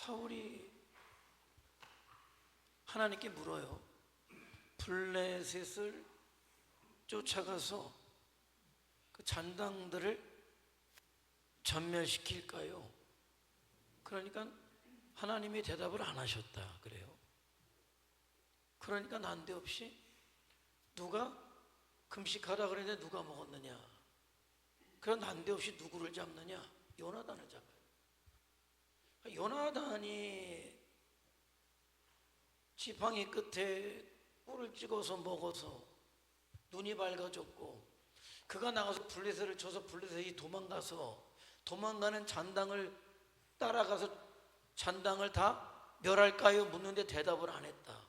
사울이 하나님께 물어요. 블레셋을 쫓아가서 그 잔당들을 전멸시킬까요? 그러니까 하나님이 대답을 안 하셨다 그래요. 그러니까 난데없이 누가 금식하라 그랬는데 누가 먹었느냐? 그럼 난데없이 누구를 잡느냐? 요나단을 잡아요. 요나단이 지팡이 끝에 꿀을 찍어서 먹어서 눈이 밝아졌고, 그가 나가서 블레셋을 쳐서 블레셋이 도망가는 잔당을 따라가서 잔당을 다 멸할까요? 묻는데 대답을 안 했다.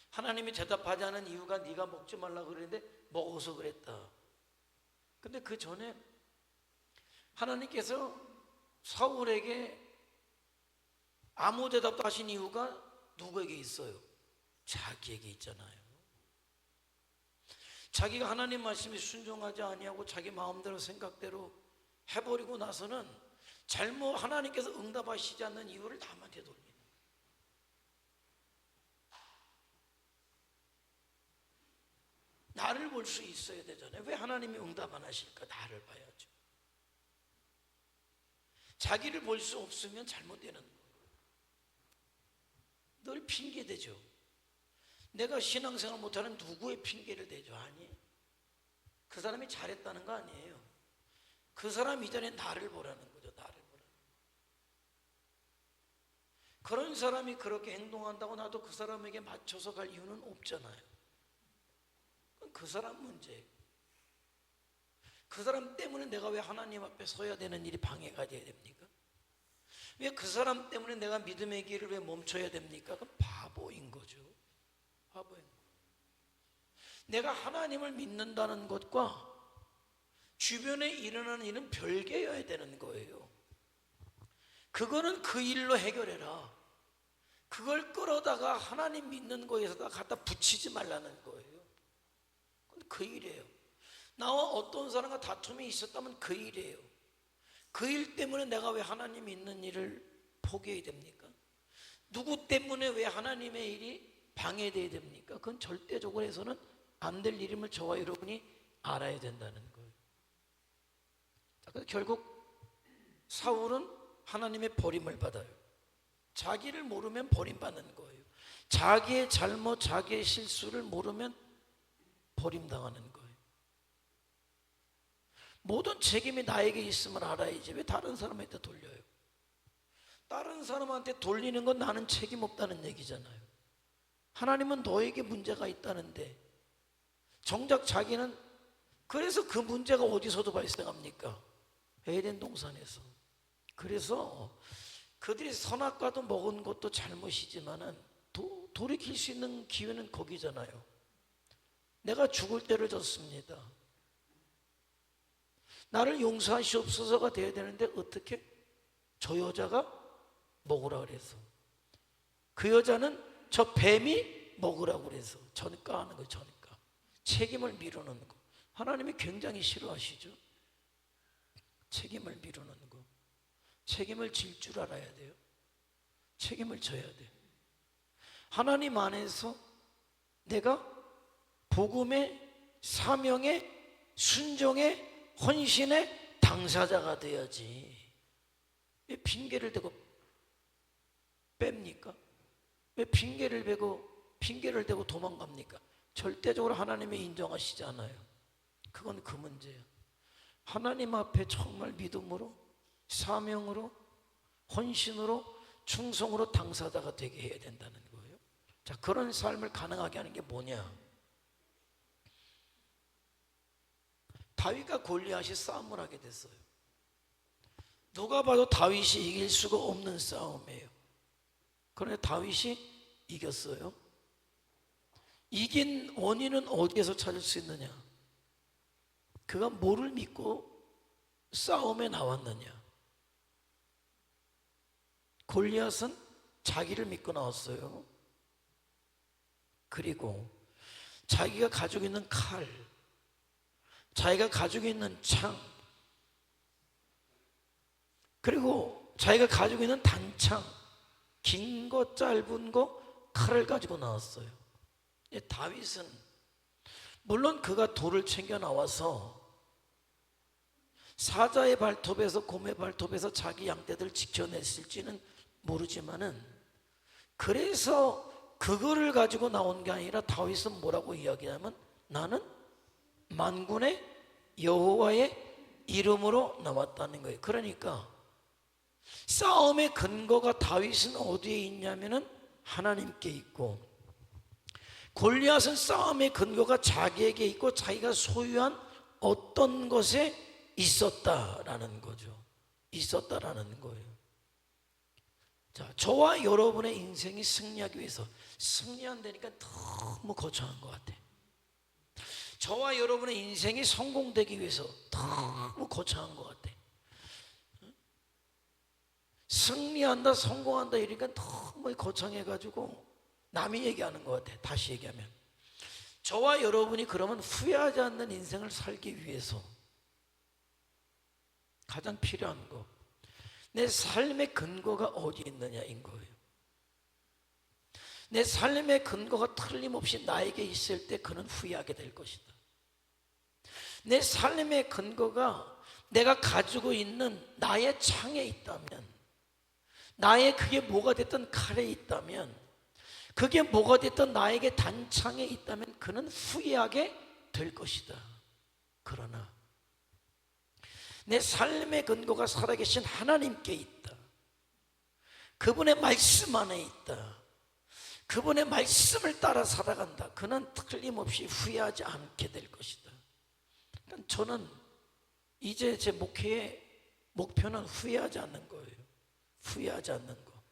하나님이 대답하지 않은 이유가 네가 먹지 말라고 그랬는데 먹어서 그랬다. 근데 그 전에 하나님께서 사울에게 아무 대답도 하신 이유가 누구에게 있어요? 자기에게 있잖아요. 자기가 하나님 말씀에 순종하지 아니하고 자기 마음대로 생각대로 해버리고 나서는 잘못 하나님께서 응답하시지 않는 이유를 남한테 돌리는. 나를 볼 수 있어야 되잖아요. 왜 하나님이 응답 안 하실까? 나를 봐야죠. 자기를 볼 수 없으면 잘못되는 거예요. 늘 핑계대죠. 내가 신앙생활 못하는 누구의 핑계를 대죠? 아니, 그 사람이 잘했다는 거 아니에요. 그 사람 이전에 나를 보라는 거죠. 나를 보라는. 그런 사람이 그렇게 행동한다고 나도 그 사람에게 맞춰서 갈 이유는 없잖아요. 그건 그 사람 문제예요. 그 사람 때문에 내가 왜 하나님 앞에 서야 되는 일이 방해가 돼야 됩니까? 왜 그 사람 때문에 내가 믿음의 길을 왜 멈춰야 됩니까? 그건 바보인 거죠. 바보인 거. 내가 하나님을 믿는다는 것과 주변에 일어나는 일은 별개여야 되는 거예요. 그거는 그 일로 해결해라. 그걸 끌어다가 하나님 믿는 거에서다 갖다 붙이지 말라는 거예요. 그건 그 일이에요. 나와 어떤 사람과 다툼이 있었다면 그 일이에요. 그 일 때문에 내가 왜 하나님 믿는 일을 포기해야 됩니까? 누구 때문에 왜 하나님의 일이 방해돼야 됩니까? 그건 절대적으로 해서는 안 될 일임을 저와 여러분이 알아야 된다는 거예요. 그래서 결국 사울은 하나님의 버림을 받아요. 자기를 모르면 버림받는 거예요. 자기의 잘못, 자기의 실수를 모르면 버림당하는 거예요. 모든 책임이 나에게 있음을 알아야지 왜 다른 사람한테 돌려요? 다른 사람한테 돌리는 건 나는 책임 없다는 얘기잖아요. 하나님은 너에게 문제가 있다는데 정작 자기는, 그래서 그 문제가 어디서도 발생합니까? 에덴 동산에서. 그래서 그들이 선악과도 먹은 것도 잘못이지만은 돌이킬 수 있는 기회는 거기잖아요. 내가 죽을 때를 졌습니다. 나를 용서하시옵소서가 돼야 되는데 어떻게? 저 여자가 먹으라 그래서, 그 여자는 저 뱀이 먹으라고 그래서 전가 하는 거예요. 전가. 책임을 미루는 거. 하나님이 굉장히 싫어하시죠. 책임을 미루는 거. 책임을 질 줄 알아야 돼요. 책임을 져야 돼요. 하나님 안에서 내가 복음의 사명의 순종의 헌신의 당사자가 돼야지. 왜 핑계를 대고 뺍니까? 왜 핑계를 대고 도망갑니까? 절대적으로 하나님이 인정하시지 않아요. 그건 그 문제예요. 하나님 앞에 정말 믿음으로, 사명으로, 헌신으로, 충성으로 당사자가 되게 해야 된다는 거예요. 자, 그런 삶을 가능하게 하는 게 뭐냐? 다윗과 골리앗이 싸움을 하게 됐어요. 누가 봐도 다윗이 이길 수가 없는 싸움이에요. 그런데 다윗이 이겼어요. 이긴 원인은 어디에서 찾을 수 있느냐? 그가 뭐를 믿고 싸움에 나왔느냐? 골리앗은 자기를 믿고 나왔어요. 그리고 자기가 가지고 있는 칼, 자기가 가지고 있는 창, 그리고 자기가 가지고 있는 단창, 긴 거 짧은 거 칼을 가지고 나왔어요. 다윗은 물론 그가 돌을 챙겨 나와서 사자의 발톱에서 곰의 발톱에서 자기 양떼들 지켜냈을지는 모르지만은, 그래서 그거를 가지고 나온 게 아니라 다윗은 뭐라고 이야기하면 나는 만군의 여호와의 이름으로 나왔다는 거예요. 그러니까 싸움의 근거가 다윗은 어디에 있냐면은 하나님께 있고, 골리앗은 싸움의 근거가 자기에게 있고 자기가 소유한 어떤 것에 있었다라는 거죠. 있었다라는 거예요. 자, 저와 여러분의 인생이 승리하기 위해서, 승리한다니까 너무 거창한 것 같아. 저와 여러분의 인생이 성공되기 위해서 너무 거창한 것 같아. 승리한다, 성공한다 이러니까 너무 거창해가지고 남이 얘기하는 것 같아. 다시 얘기하면, 저와 여러분이 그러면 후회하지 않는 인생을 살기 위해서 가장 필요한 거, 내 삶의 근거가 어디 있느냐인 거예요. 내 삶의 근거가 틀림없이 나에게 있을 때 그는 후회하게 될 것이다. 내 삶의 근거가 내가 가지고 있는 나의 창에 있다면, 나의 그게 뭐가 됐든 칼에 있다면, 그게 뭐가 됐든 나에게 단창에 있다면 그는 후회하게 될 것이다. 그러나 내 삶의 근거가 살아계신 하나님께 있다. 그분의 말씀 안에 있다. 그분의 말씀을 따라 살아간다. 그는 틀림없이 후회하지 않게 될 것이다. 그러니까 저는 이제 제 목회의 목표는 후회하지 않는 거예요. 후회하지 않는 거.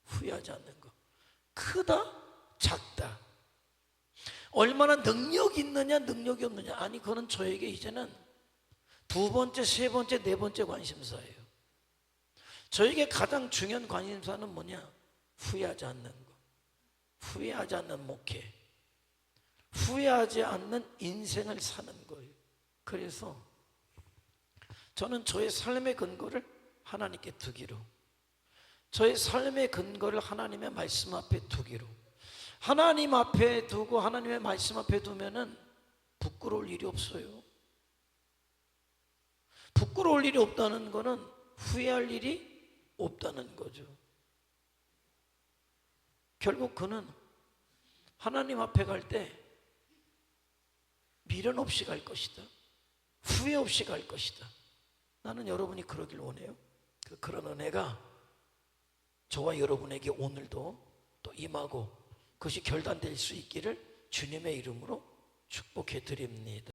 후회하지 않는 거. 크다, 작다. 얼마나 능력이 있느냐, 능력이 없느냐. 아니, 그거는 저에게 이제는 두 번째, 세 번째, 네 번째 관심사예요. 저에게 가장 중요한 관심사는 뭐냐? 후회하지 않는 거. 후회하지 않는 목회. 후회하지 않는 인생을 사는 거예요. 그래서 저는 저의 삶의 근거를 하나님께 두기로, 저의 삶의 근거를 하나님의 말씀 앞에 두기로, 하나님 앞에 두고 하나님의 말씀 앞에 두면은 부끄러울 일이 없어요. 부끄러울 일이 없다는 거는 후회할 일이 없다는 거죠. 결국 그는 하나님 앞에 갈 때 미련 없이 갈 것이다. 후회 없이 갈 것이다. 나는 여러분이 그러길 원해요. 그런 은혜가 저와 여러분에게 오늘도 또 임하고 그것이 결단될 수 있기를 주님의 이름으로 축복해 드립니다.